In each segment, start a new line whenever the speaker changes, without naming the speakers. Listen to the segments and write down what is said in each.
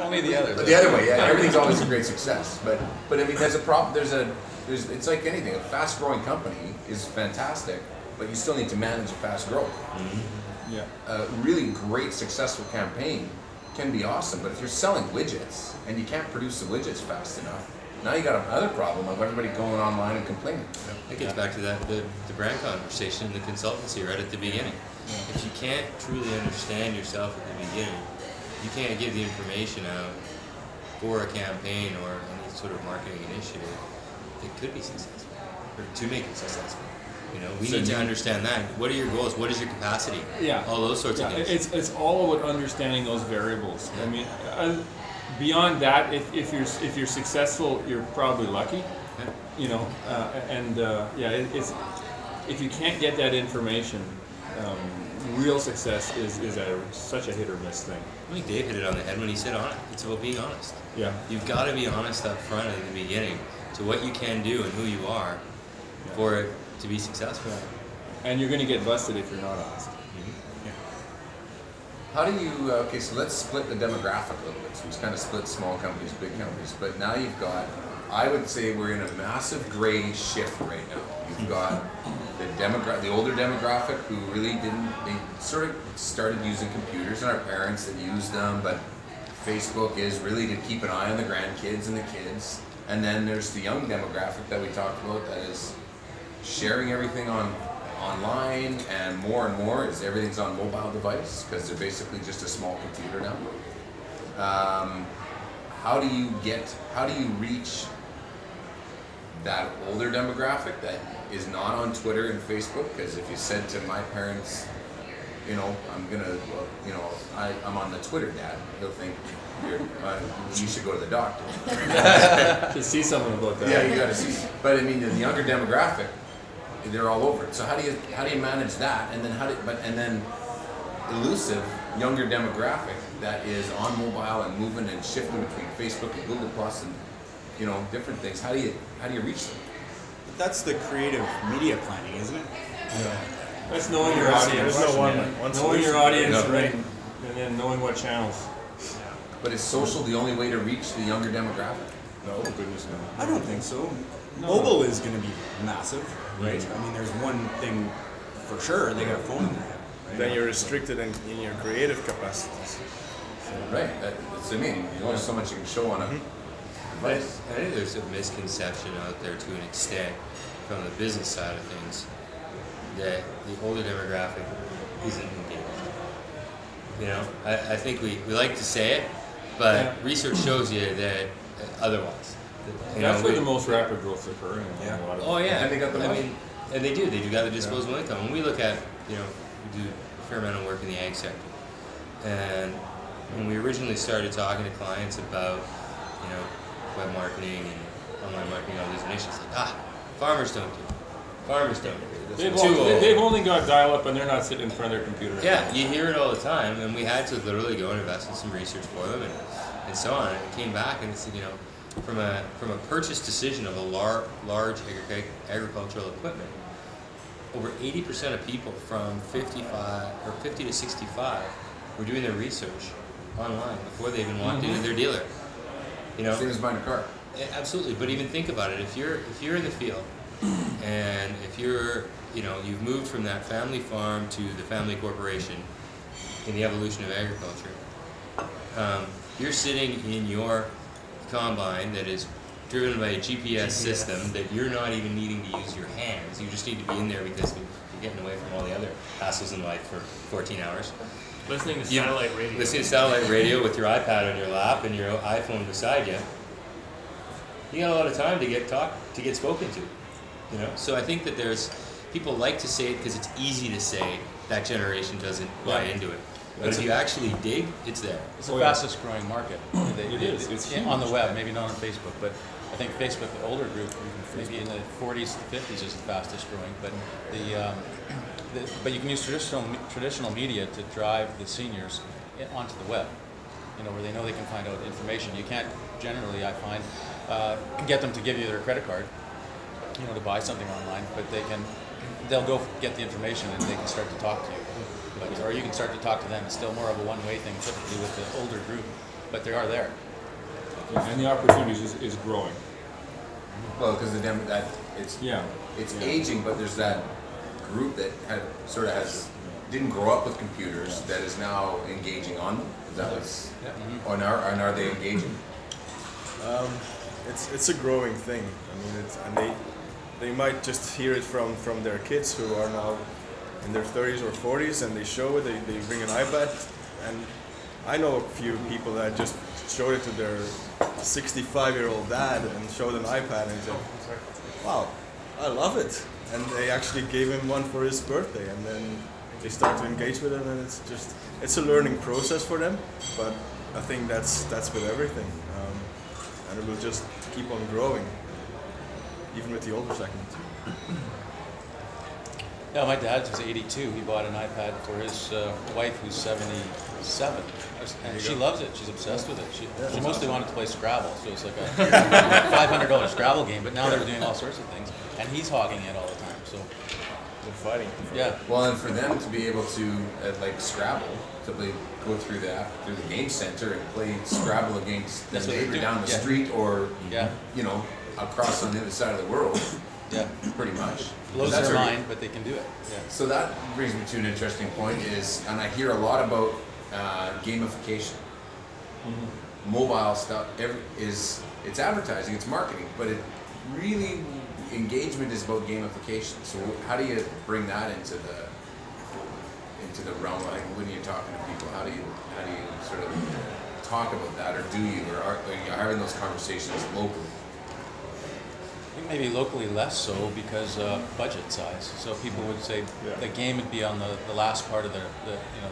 Only the other.
But the other way, yeah, everything's always a great success. But I mean, there's a problem. It's like anything. A fast-growing company is fantastic, but you still need to manage a fast growth.
Mm-hmm. Yeah.
A really great, successful campaign can be awesome, but if you're selling widgets and you can't produce the widgets fast enough, now you got another problem of everybody going online and complaining.
It gets back to that the brand conversation and the consultancy right at the beginning. If you can't truly understand yourself at the beginning, you can't give the information out for a campaign or any sort of marketing initiative that could be successful, or to make it successful. You know, we need to understand that. What are your goals? What is your capacity?
Yeah.
All those sorts of things.
It's all about understanding those variables. I mean, beyond that, if you're successful, you're probably lucky.
Yeah.
You know, it's if you can't get that information, real success is such a hit or miss thing.
I think Dave hit it on the head when he said it's about being honest.
Yeah.
You've got to be honest up front at the beginning to what you can do and who you are for it to be successful.
And you're going to get busted if you're not honest.
Mm-hmm.
How do you, okay, so let's split the demographic a little bit. So we've kind of split small companies, big companies, but now you've got, I would say we're in a massive gray shift right now. You've got the older demographic who really they sort of started using computers, and our parents that used them, but Facebook is really to keep an eye on the grandkids and the kids. And then there's the young demographic that we talked about that is sharing everything online, and more is everything's on mobile device because they're basically just a small computer now. How do you reach that older demographic that is not on Twitter and Facebook? Because if you said to my parents, you know, I'm on the Twitter, Dad, they'll think you should go to the doctor.
To see something about that.
Yeah, you got to see. But I mean, the younger demographic, they're all over it. So how do you manage that? And then elusive younger demographic that is on mobile and moving and shifting between Facebook and Google Plus and different things. How do you reach them?
That's the creative media planning, isn't it?
Yeah. That's knowing your audience.
There's no one
knowing your audience, right? And then knowing what channels.
But is social the only way to reach the younger demographic?
No, goodness no.
I don't think so.
No.
Mobile is going to be massive, right? I mean, there's one thing for sure, they got a phone in their head. Right?
Then you're restricted in your creative capacities.
Right. That's what I mean. There's only so much you can show on a device.
I think there's a misconception out there to an extent from the business side of things that the older demographic isn't engaged. You know, I think we like to say it, but research shows you that otherwise.
That's where the most rapid growth occurring.
Oh yeah,
And they got the money.
and they do. They do got the disposable income. When we look at, we do a fair amount of work in the ag sector, and when we originally started talking to clients about, web marketing and online marketing, all these initiatives, like farmers don't do it. Farmers don't do it.
They've only got dial-up and they're not sitting in front of their computer.
Yeah, you hear it all the time, and we had to literally go and invest in some research for them and so on. And it came back and it said, from a purchase decision of a large agricultural equipment, over 80% of people from 50 to 65 were doing their research online before they even walked into their dealer.
Same as buying a car.
Absolutely, but even think about it. If you're in the field, and if you've moved from that family farm to the family corporation in the evolution of agriculture, you're sitting in your combine that is driven by a GPS system that you're not even needing to use your hands. You just need to be in there because you're getting away from all the other hassles in life for 14 hours.
Listening to satellite radio.
Listening to satellite radio with your iPad on your lap and your iPhone beside you. You got a lot of time to get spoken to. So I think that there's people like to say it because it's easy to say. That generation doesn't buy into it. But if you actually dig, it's there.
It's the fastest growing market.
It is. It's
on the web, maybe not on Facebook, but I think Facebook, the older group, maybe in the 40s to 50s is the fastest growing. But but you can use traditional media to drive the seniors onto the web, where they know they can find out information. You can't generally, I find, get them to give you their credit card, to buy something online, but they'll go get the information and they can start to talk to you. Or you can start to talk to them. It's still more of a one-way thing typically with the older group. but they are there.
And the opportunities is growing.
Well, because that it's
Yeah.
it's aging, but there's that group that didn't grow up with computers that is now engaging on them. Is that what's and are they engaging?
It's a growing thing. I mean, and they might just hear it from their kids who are now in their 30s or 40s, and they show it. They bring an iPad, and I know a few people that just showed it to their 65-year-old dad and showed an iPad, and he said, "Wow, I love it." And they actually gave him one for his birthday, and then they start to engage with it, and it's a learning process for them. But I think that's with everything, and it will just keep on growing, even with the older segment.
Yeah, my dad was 82. He bought an iPad for his wife, who's 77, and she loves it. She's obsessed with it. She mostly wanted to play Scrabble, so it's like a $500 Scrabble game. But now they're doing all sorts of things, and he's hogging it all the time. So
They're fighting.
yeah,
Well, and for them to be able to like Scrabble, to go through the game center and play Scrabble against the
That's what they
neighbor
do.
down the
Yeah.
street, or
yeah,
across on the other side of the world,
yeah.
pretty much.
Blows
That's
their
a-
mind, but they can do it. Yeah.
So that brings me to an interesting point and I hear a lot about gamification. Mobile stuff it's advertising, it's marketing, but it really, engagement is about gamification. So how do you bring that into the realm? Like when you're talking to people, how do you sort of talk about that, or do you, or are you having those conversations locally?
I think maybe locally less so because budget size. So people would say the game would be on the last part of the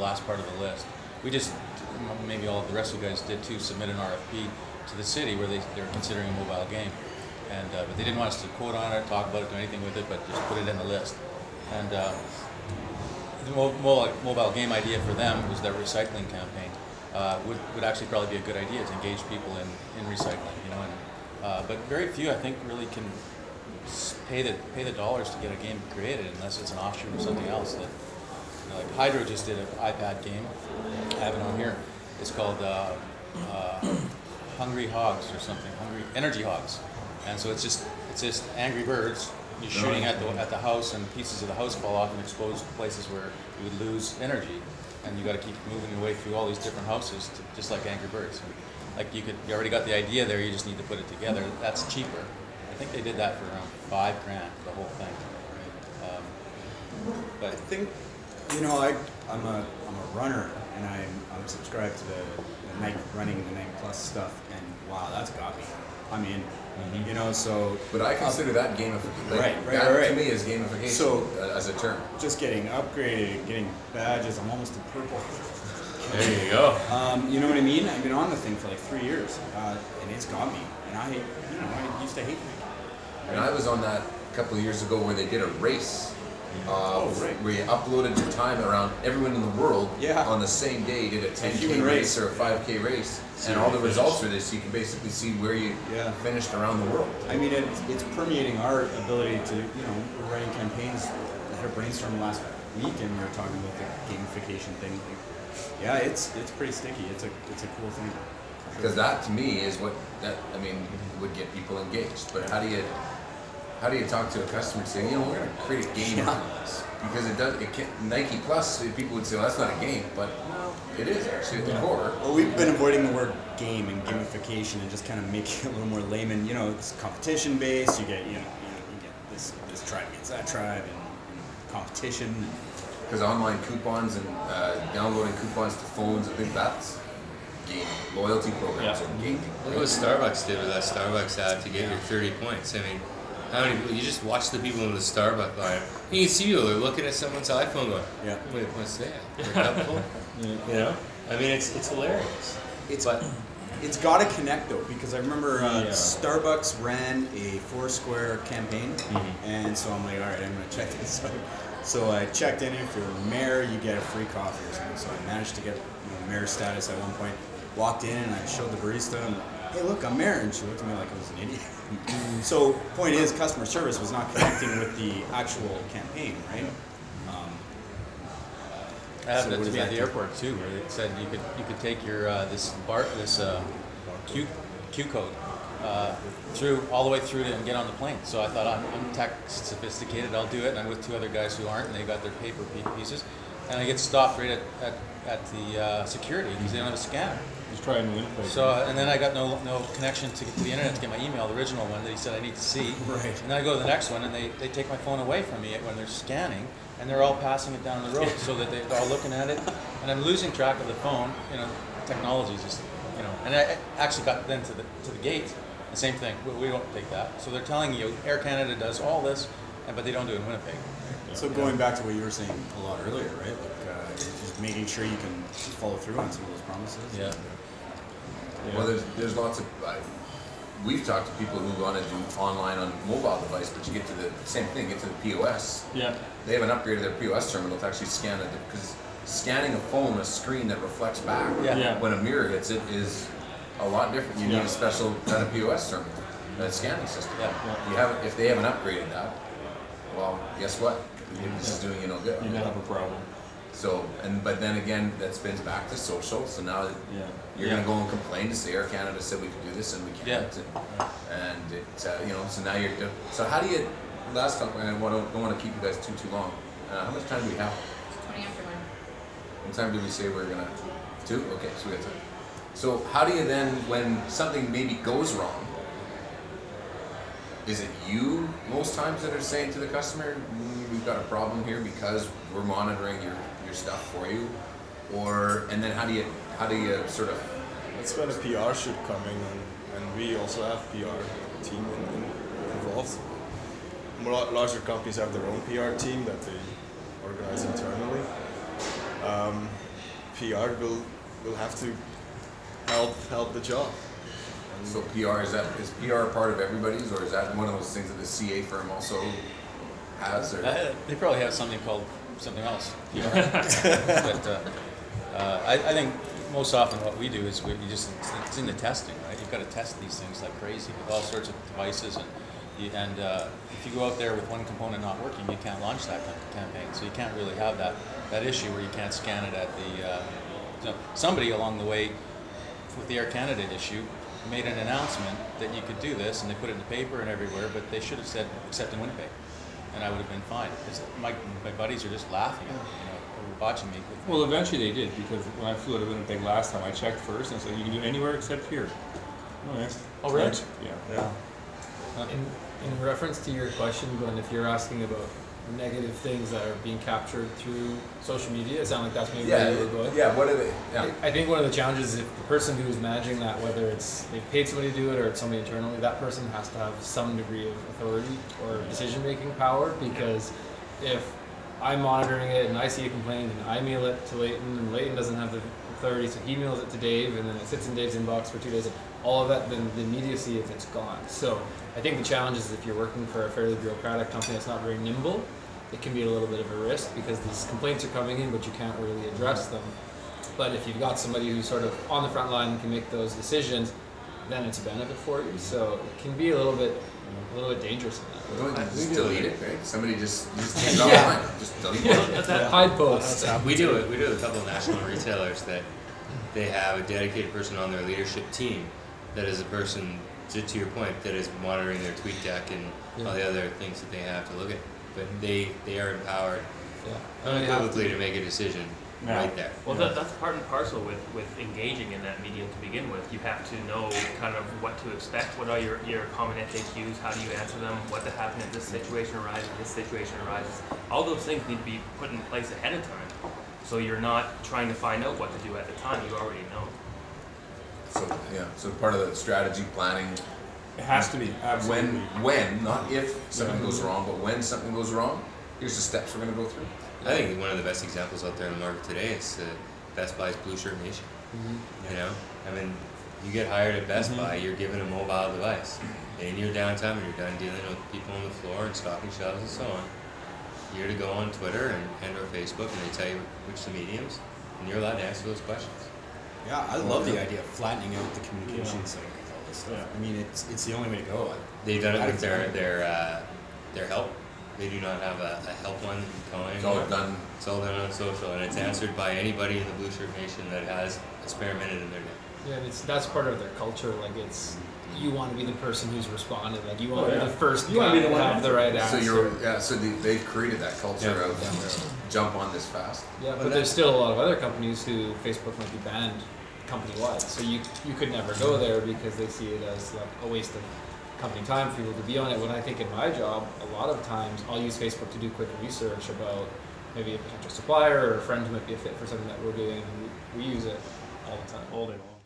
last part of the list. We just, maybe all of the rest of you guys did too, submit an RFP to the city where they're considering a mobile game, and but they didn't want us to quote on it, talk about it, do anything with it, but just put it in the list. And the mobile game idea for them was their recycling campaign. Would actually probably be a good idea to engage people in recycling, but very few, I think, really can pay the dollars to get a game created unless it's an offshoot of something else. That like Hydro just did an iPad game. I have it on here. It's called Hungry Hogs or something. Hungry Energy Hogs, and so it's just Angry Birds. You're shooting at the house, and pieces of the house fall off and expose places where you would lose energy, and you got to keep moving your way through all these different houses, just like Angry Birds. Like you already got the idea there. You just need to put it together. That's cheaper. I think they did that for around $5,000, the whole thing. But
I think, I'm a runner, and I'm subscribed to the Nike running, the Nike Plus stuff, and wow, that's got me. I'm in. So.
But I consider that gamification. Like,
Right.
That to me is gamification,
So-
as a term.
Just getting upgraded, getting badges. I'm almost a purple.
There you go.
You know what I mean? I've been on the thing for like 3 years, and it's got me. And I used to hate Nike.
And I was on that a couple of years ago where they did a race.
Right.
Where you uploaded your time around everyone in the world on the same day, did a 10K
human
race
race.
or a 5K race, and all the results are this. You can basically see where you finished around the world.
I mean, it's permeating our ability to, we're writing campaigns. I had a brainstorm last week, and we were talking about the gamification thing. Yeah, it's pretty sticky. It's a cool thing.
Because that to me is what would get people engaged. But how do you talk to a customer and say, we're going to create a game around this? Because Nike Plus, people would say, well, that's not a game, but it is actually at the core.
Well, we've been avoiding the word game and gamification and just kind of making it a little more layman. It's competition based. You get you get this tribe against that tribe, and competition.
Because online coupons and downloading coupons to phones, I think that's game. Loyalty programs are gaming.
Look at what Starbucks did with that Starbucks ad to get your 30 points. I mean, how many people, you just watch the people in the Starbucks line. You can see people, they're looking at someone's iPhone going, wait, what's that? They're helpful. I mean, it's hilarious.
It's got to connect though, because I remember Starbucks ran a Foursquare campaign, and so I'm like, all right, I'm going to check this out. So I checked in. If you're mayor, you get a free coffee or something. So I managed to get mayor status at one point. Walked in and I showed the barista, and hey, look, I'm mayor, and she looked at me like I was an idiot. So point is, customer service was not connecting with the actual campaign, right?
That happened
what
to
does
me at
that
the
do?
airport too, where it said you could take your this Q code through all the way through to and get on the plane. So I thought I'm tech sophisticated, I'll do it. And I'm with two other guys who aren't, and they got their paper pieces, and I get stopped right at the security because they don't have a scanner.
Just try and Winnipeg.
So and then I got no connection to the internet to get my email, the original one that he said I need to see.
Right.
And then I go to the next one, and they take my phone away from me when they're scanning, and they're all passing it down the road so that they're all looking at it, and I'm losing track of the phone. You know, technology is just, you know. And I actually got then to the gate, the same thing. We don't take that. So they're telling you Air Canada does all this, but they don't do it in Winnipeg.
So going back to what you were saying a lot earlier, right? Like just making sure you can follow through on some of those promises.
Yeah.
Well, there's lots of. We've talked to people who want to do online on mobile device, but you get to the same thing. Get to the POS.
Yeah.
They haven't upgraded their POS terminal to actually scan it, because scanning a phone, a screen that reflects back
Yeah.
when a mirror hits it is a lot different. You need a special kind of POS terminal, a scanning system.
Yeah.
You haven't. If they haven't upgraded that, well, guess what? This is doing you no good.
You're gonna have a problem.
So, but then again, that spins back to social. So now you're going to go and complain to say Air Canada said we could do this and we can't. And it, you know, so now you're. So how do you? Last time, I don't want to keep you guys too long. How much time do we have?
20 after 1.
What time did we say we're gonna? 2? Okay, so we got 2. So how do you then, when something maybe goes wrong, is it you most times that are saying to the customer, we've got a problem here because we're monitoring your stuff for you, and then how do you sort of?
That's when a PR should come in, and we also have PR team involved. More larger companies have their own PR team that they organize internally. PR will have to help the job.
So PR, is PR part of everybody's, or is that one of those things that the CA firm also has? Or?
They probably have something called something else. But I think most often what we do is it's in the testing, right? You've got to test these things like crazy with all sorts of devices, and if you go out there with one component not working, you can't launch that campaign. So you can't really have that issue where you can't scan it at the. Somebody along the way with the Air Canada issue made an announcement that you could do this, and they put it in the paper and everywhere, but they should have said except in Winnipeg, and I would have been fine. Because my buddies are just laughing at me, watching me.
Well, eventually they did, because when I flew out of Winnipeg last time, I checked first and said you can do it anywhere except here. Oh, yeah.
Oh, really?
Yeah.
In reference to your question, Glenn, if you're asking about negative things that are being captured through social media, it sounds like that's maybe where you were going.
Yeah, what are they? Yeah.
I think one of the challenges is if the person who's managing that, whether it's they've paid somebody to do it or it's somebody internally, that person has to have some degree of authority or decision-making power, because if I'm monitoring it and I see a complaint and I mail it to Leighton and Leighton doesn't have the authority, so he mails it to Dave and then it sits in Dave's inbox for 2 days, and all of that, then the immediacy of it's gone. So I think the challenge is if you're working for a fairly bureaucratic company that's not very nimble, it can be a little bit of a risk because these complaints are coming in, but you can't really address them. But if you've got somebody who's sort of on the front line and can make those decisions, then it's a benefit for you. So it can be a little bit dangerous in that.
Just delete it, right? Somebody just take it offline. Just delete it.
Hide posts.
We do it. We do it with a couple of national retailers that they have a dedicated person on their leadership team that is a person, to your point, that is monitoring their tweet deck and all the other things that they have to look at. But they are empowered unequivocally to make a decision right there.
Well, that's part and parcel with engaging in that medium to begin with. You have to know kind of what to expect. What are your common FAQs? How do you answer them? What to happen if this situation arises, this situation arises? All those things need to be put in place ahead of time. So you're not trying to find out what to do at the time. You already know.
So part of the strategy planning.
It has to be, absolutely.
When, not if something goes wrong, but when something goes wrong, here's the steps we're going to go through.
I think one of the best examples out there in the market today is Best Buy's Blue Shirt Nation. You know, I mean, you get hired at Best Buy, you're given a mobile device. In your downtime, when you're done dealing with people on the floor and stocking shelves and so on, you're to go on Twitter and or Facebook, and they tell you which the mediums, and you're allowed to answer those questions.
Yeah, I love the idea of flattening out the communication cycle with all this stuff. I mean, it's the only way to go.
They've done it with their help They do not have a helpline that you call in.
It's all done.
It's all done on social, and it's answered by anybody in the Blue Shirt Nation that has a spare minute in their day.
Yeah, and that's part of their culture. Like it's, you want to be the person who's responded. Like you want to be the first.
You want to be the one
to have the right answer.
So they've created that culture of jump on this fast.
Yeah, but there's still a lot of other companies who Facebook might be banned company-wide. So you could never go there because they see it as like a waste of company time for people to be on it. When I think in my job, a lot of times I'll use Facebook to do quick research about maybe a potential supplier or a friend who might be a fit for something that we're doing. We use it all the time.
All day long.